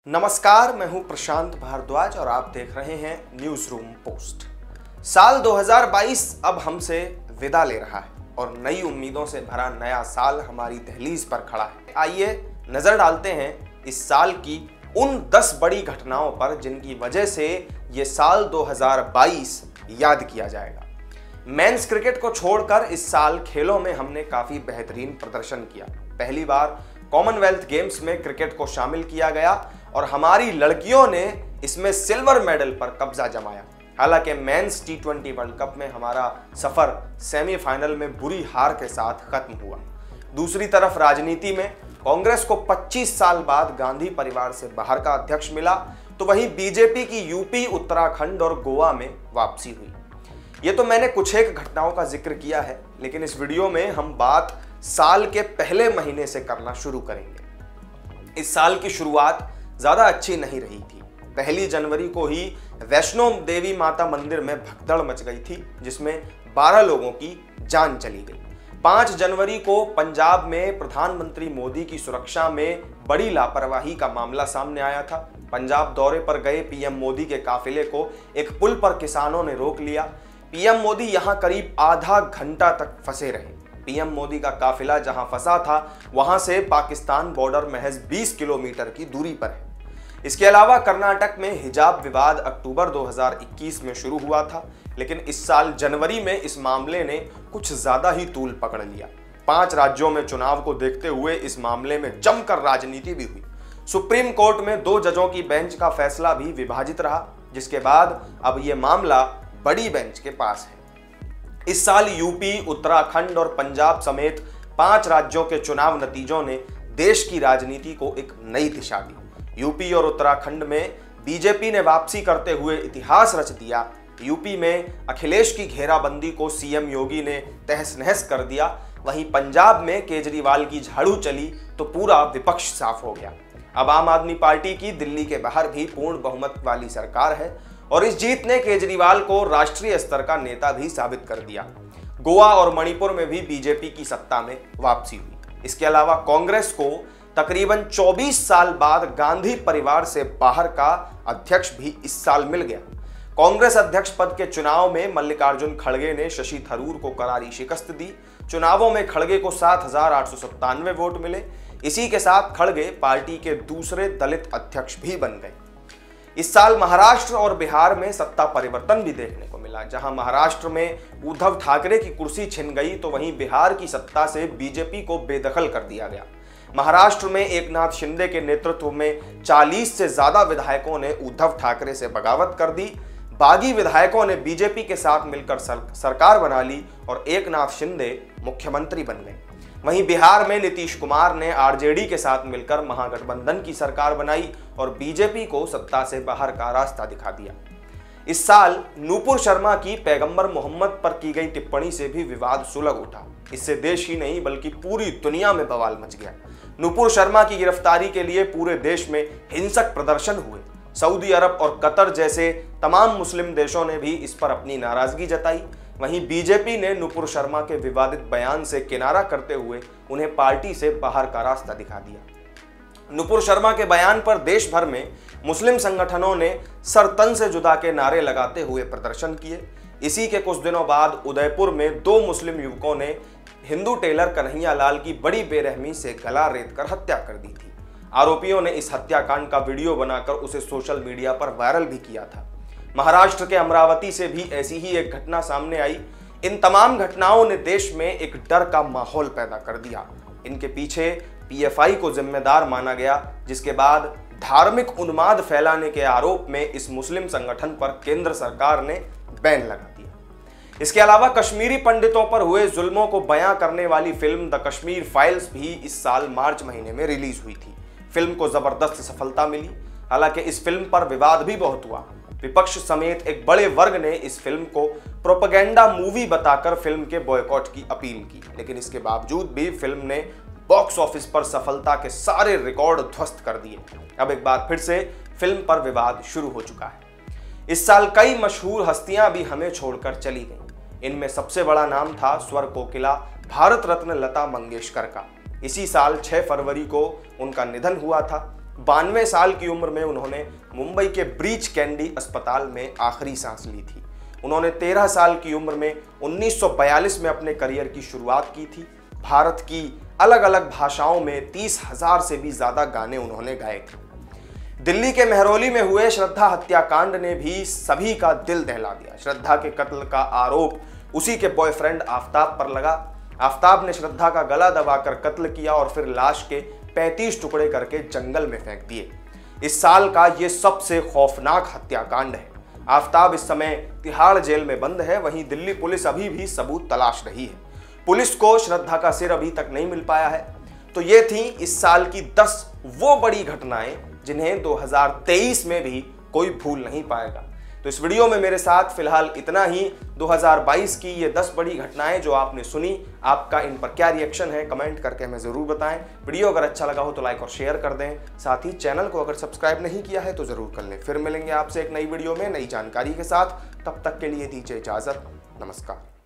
नमस्कार, मैं हूं प्रशांत भारद्वाज और आप देख रहे हैं न्यूज रूम पोस्ट। साल 2022 अब हमसे विदा ले रहा है और नई उम्मीदों से भरा नया साल हमारी दहलीज पर खड़ा है। आइए नजर डालते हैं इस साल की उन 10 बड़ी घटनाओं पर जिनकी वजह से ये साल 2022 याद किया जाएगा। मेंस क्रिकेट को छोड़कर इस साल खेलों में हमने काफी बेहतरीन प्रदर्शन किया। पहली बार कॉमनवेल्थ गेम्स में क्रिकेट को शामिल किया गया और हमारी लड़कियों ने इसमें सिल्वर मेडल पर कब्जा जमाया। हालांकि मेंस टी20 वर्ल्ड कप में हमारा सफर सेमीफाइनल में बुरी हार के साथ खत्म हुआ। दूसरी तरफ राजनीति में कांग्रेस को 25 साल बाद गांधी परिवार से बाहर का अध्यक्ष मिला, तो वहीं बीजेपी की यूपी, उत्तराखंड और गोवा में वापसी हुई। ये तो मैंने कुछ एक घटनाओं का जिक्र किया है, लेकिन इस वीडियो में हम बात साल के पहले महीने से करना शुरू करेंगे। इस साल की शुरुआत ज्यादा अच्छी नहीं रही थी। 1 जनवरी को ही वैष्णो देवी माता मंदिर में भगदड़ मच गई थी, जिसमें 12 लोगों की जान चली गई। 5 जनवरी को पंजाब में प्रधानमंत्री मोदी की सुरक्षा में बड़ी लापरवाही का मामला सामने आया था। पंजाब दौरे पर गए पीएम मोदी के काफिले को एक पुल पर किसानों ने रोक लिया। पीएम मोदी यहां करीब आधा घंटा तक फंसे रहे। पीएम मोदी का काफिला जहां फंसा था वहां से पाकिस्तान बॉर्डर महज 20 किलोमीटर की दूरी पर है। इसके अलावा कर्नाटक में हिजाब विवाद अक्टूबर 2021 में शुरू हुआ था, लेकिन इस साल जनवरी में इस मामले ने कुछ ज्यादा ही तूल पकड़ लिया। 5 राज्यों में चुनाव को देखते हुए इस मामले में जमकर राजनीति भी हुई। सुप्रीम कोर्ट में 2 जजों की बेंच का फैसला भी विभाजित रहा, जिसके बाद अब यह मामला बड़ी बेंच के पास है। इस साल यूपी, उत्तराखंड और पंजाब समेत 5 राज्यों के चुनाव नतीजों ने देश की राजनीति को एक नई दिशा दी। यूपी और उत्तराखंड में बीजेपी ने वापसी करते हुए इतिहास रच दिया। यूपी में अखिलेश की घेराबंदी को सीएम योगी ने तहस नहस कर दिया। वहीं पंजाब में केजरीवाल की झाड़ू चली तो पूरा विपक्ष साफ हो गया। अब आम आदमी पार्टी की दिल्ली के बाहर भी पूर्ण बहुमत वाली सरकार है और इस जीत ने केजरीवाल को राष्ट्रीय स्तर का नेता भी साबित कर दिया। गोवा और मणिपुर में भी बीजेपी की सत्ता में वापसी हुई। इसके अलावा कांग्रेस को तकरीबन 24 साल बाद गांधी परिवार से बाहर का अध्यक्ष भी इस साल मिल गया। कांग्रेस अध्यक्ष पद के चुनाव में मल्लिकार्जुन खड़गे ने शशि थरूर को करारी शिकस्त दी। चुनावों में खड़गे को 7,897 वोट मिले। इसी के साथ खड़गे पार्टी के दूसरे दलित अध्यक्ष भी बन गए। इस साल महाराष्ट्र और बिहार में सत्ता परिवर्तन भी देखने को मिला। जहां महाराष्ट्र में उद्धव ठाकरे की कुर्सी छिन गई, तो वहीं बिहार की सत्ता से बीजेपी को बेदखल कर दिया गया। महाराष्ट्र में एकनाथ शिंदे के नेतृत्व में 40 से ज्यादा विधायकों ने उद्धव ठाकरे से बगावत कर दी। बागी विधायकों ने बीजेपी के साथ मिलकर सरकार बना ली और एकनाथ शिंदे मुख्यमंत्री बन गए। वहीं बिहार में नीतीश कुमार ने आरजेडी के साथ मिलकर महागठबंधन की सरकार बनाई और बीजेपी को सत्ता से बाहर का रास्ता दिखा दिया। इस साल नूपुर शर्मा की पैगंबर मोहम्मद पर की गई टिप्पणी से भी विवाद सुलग उठा। इससे देश ही नहीं बल्कि पूरी दुनिया में बवाल मच गया। नूपुर शर्मा की गिरफ्तारी के लिए पूरे देश में हिंसक प्रदर्शन हुए। सऊदी अरब और कतर जैसे तमाम मुस्लिम देशों ने भी इस पर अपनी नाराजगी जताई। वहीं बीजेपी ने नूपुर शर्मा के विवादित बयान से किनारा करते हुए उन्हें पार्टी से बाहर का रास्ता दिखा दिया। नूपुर शर्मा के बयान पर देश भर में मुस्लिम संगठनों ने सर तन से जुदा के नारे लगाते हुए प्रदर्शन किए। इसी के कुछ दिनों बाद उदयपुर में 2 मुस्लिम युवकों ने हिंदू टेलर कन्हैया लाल की बड़ी बेरहमी से गला रेत कर हत्या कर दी थी। आरोपियों ने इस हत्याकांड का वीडियो बनाकर उसे सोशल मीडिया पर वायरल भी किया था। महाराष्ट्र के अमरावती से भी ऐसी ही एक घटना सामने आई। इन तमाम घटनाओं ने देश में एक डर का माहौल पैदा कर दिया। इनके पीछे पीएफआई को जिम्मेदार माना गया, जिसके बाद धार्मिक उन्माद फैलाने के आरोप में इस मुस्लिम संगठन पर केंद्र सरकार ने बैन लगा दिया। इसके अलावा कश्मीरी पंडितों पर हुए जुल्मों को बयां करने वाली फिल्म द कश्मीर फाइल्स भी इस साल मार्च महीने में रिलीज हुई थी। फिल्म को जबरदस्त सफलता मिली। हालांकि इस फिल्म पर विवाद भी बहुत हुआ। विपक्ष समेत एक बड़े वर्ग ने इस फिल्म को प्रोपेगेंडा मूवी बताकर फिल्म के बॉयकॉट की अपील की, लेकिन इसके बावजूद भी फिल्म ने बॉक्स ऑफिस पर सफलता के सारे रिकॉर्ड ध्वस्त कर दिए। अब एक बार फिर से फिल्म पर विवाद शुरू हो चुका है। इस साल कई मशहूर हस्तियां भी हमें छोड़कर चली गईं। इनमें सबसे बड़ा नाम था स्वर कोकिला भारत रत्न लता मंगेशकर का। इसी साल 6 फरवरी को उनका निधन हुआ था। 92 साल की उम्र में उन्होंने मुंबई के ब्रीच कैंडी अस्पताल में आखिरी सांस ली थी। उन्होंने 13 साल की उम्र में 1942 में अपने करियर की शुरुआत की थी। भारत की अलग अलग भाषाओं में 30,000 से भी ज्यादा गाने उन्होंने गाए थे। दिल्ली के मेहरौली में हुए श्रद्धा हत्याकांड ने भी सभी का दिल दहला दिया। श्रद्धा के कत्ल का आरोप उसी के बॉयफ्रेंड आफताब पर लगा। आफताब ने श्रद्धा का गला दबाकर कत्ल किया और फिर लाश के 35 टुकड़े करके जंगल में फेंक दिए। इस साल का यह सबसे खौफनाक हत्याकांड है। आफताब इस समय तिहाड़ जेल में बंद है। वहीं दिल्ली पुलिस अभी भी सबूत तलाश रही है। पुलिस को श्रद्धा का सिर अभी तक नहीं मिल पाया है। तो ये थी इस साल की 10 वो बड़ी घटनाएं जिन्हें 2023 में भी कोई भूल नहीं पाएगा। तो इस वीडियो में मेरे साथ फिलहाल इतना ही। 2022 की ये 10 बड़ी घटनाएं जो आपने सुनी, आपका इन पर क्या रिएक्शन है कमेंट करके हमें ज़रूर बताएं। वीडियो अगर अच्छा लगा हो तो लाइक और शेयर कर दें। साथ ही चैनल को अगर सब्सक्राइब नहीं किया है तो ज़रूर कर लें। फिर मिलेंगे आपसे एक नई वीडियो में नई जानकारी के साथ। तब तक के लिए दीजिए इजाज़त। नमस्कार।